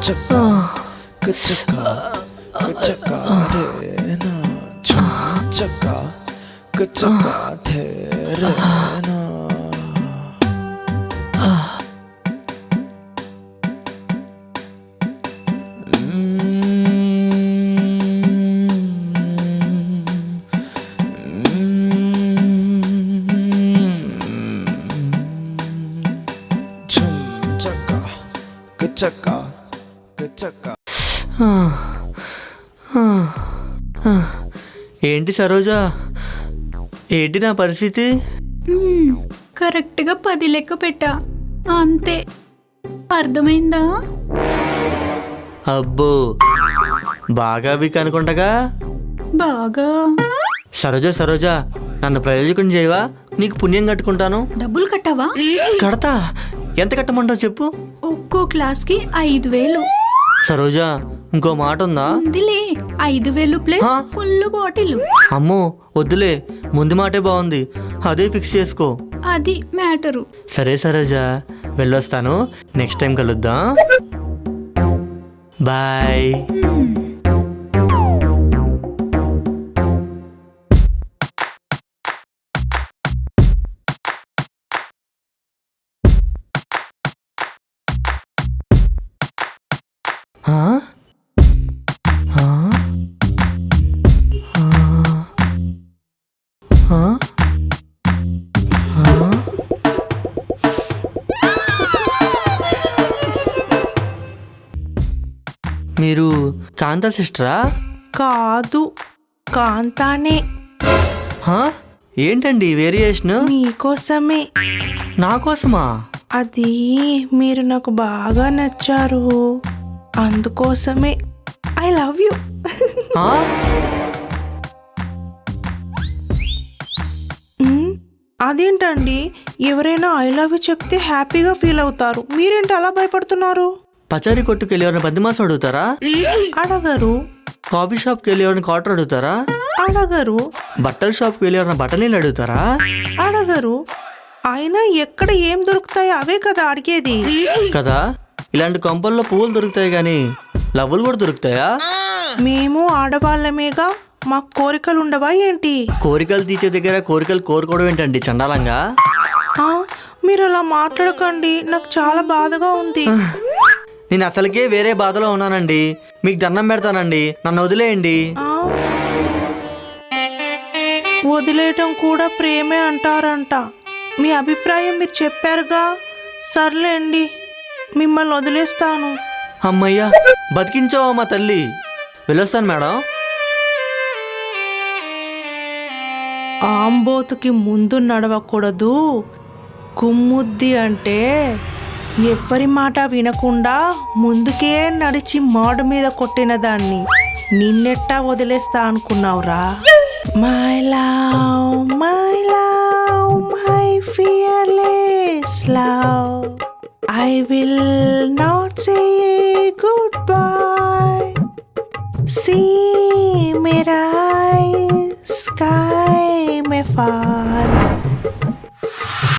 కచ్చకా కచ్చకా కచ్చకా రేనా చచ్చకా కచ్చకా థేరేనా కచ్చకా కచ్చకా. ఏంటి సరోజా, ఏంటి నా పరిస్థితి? కరెక్ట్గా 10 లెక్క పెట్టా అంతే. అర్థమైందా? అబ్బో, బాగా వీక్ అనుకుంటగా. బాగా. సరోజా సరోజా, నన్ను ప్రయోజకం చేయవా? నీకు పుణ్యం కట్టుకుంటాను. డబ్బులు కట్టావా? కడతా. ఎంత కట్టమంటావు చెప్పు. ఒక్కో క్లాస్కి 5,000. సరోజా, ఇంకో మాట ఉందా? ఉందిలే, 5,000 ప్లస్ ఫుల్ బాటిల్. అమ్మో వద్దులే, ముందు మాటే బాగుంది, అదే ఫిక్స్ చేసుకో. అది మ్యాటరు. సరే సరోజా, వెళ్ళొస్తాను. నెక్స్ట్ టైం కలుద్దాం. బాయ్. మీరు కాంతా సిస్టరా? కాదు, కాంతానే. ఏంటండి వేరియేషన్? మీకోసమే. నా కోసమా? అది మీరు నాకు బాగా నచ్చారు, అందుకోసమే. I love you. అదేంటండి, ఎవరైనా ఐ లవ్ యూ చెప్తే హ్యాపీగా ఫీల్ అవుతారు, మీరేంటి అలా భయపడుతున్నారు? పచారీ కొట్టుకు వెళ్ళి ఎవరిని 10 మాసం అడుగుతారా? అడగరు. కాఫీ షాప్కి వెళ్ళి ఎవరిని క్వార్టర్ అడుగుతారా? అడగరు. బట్టల షాప్కి వెళ్ళి ఎవరిని బట్టలు అడుగుతారా? అడగరు. అయినా ఎక్కడ ఏం దొరుకుతాయో అవే కదా అడిగేది కదా. ఇలాంటి కొంపల్లో పువ్వులు దొరుకుతాయి గాని లవ్వులు కూడా దొరుకుతాయా? మేము ఆడవాళ్ళమేగా, మాకు కోరికలు ఉండవా ఏంటి? కోరికలు తీర్చే దగ్గర కోరికలు కోరుకోవడం ఏంటండి చండాలంగా? మీరు అలా మాట్లాడకండి, నాకు చాలా బాధగా ఉంది. నేను అసలుకే వేరే బాధలో ఉన్నానండి, మీకు దండం పెడతానండి, నన్ను వదిలేయండి. వదిలేయటం కూడా ప్రేమే అంటారంట. మీ అభిప్రాయం మీరు చెప్పారుగా, సర్లేండి, మిమ్మల్ని వదిలేస్తాను. అమ్మయ్యా, బతికించావా మా తల్లి. వెళ్ళొస్తాను మేడం. ఆంబోతుకి ముందు నడవకూడదు, కుమ్ముద్ది అంటే ఎవ్వరి మాట వినకుండా ముందుకే నడిచి మాడు మీద కొట్టిన దాన్ని నిన్నెట్టా వదిలేస్తా అనుకున్నావురా? My love, my love, my fearless love, I will not say goodbye. సీ మేరా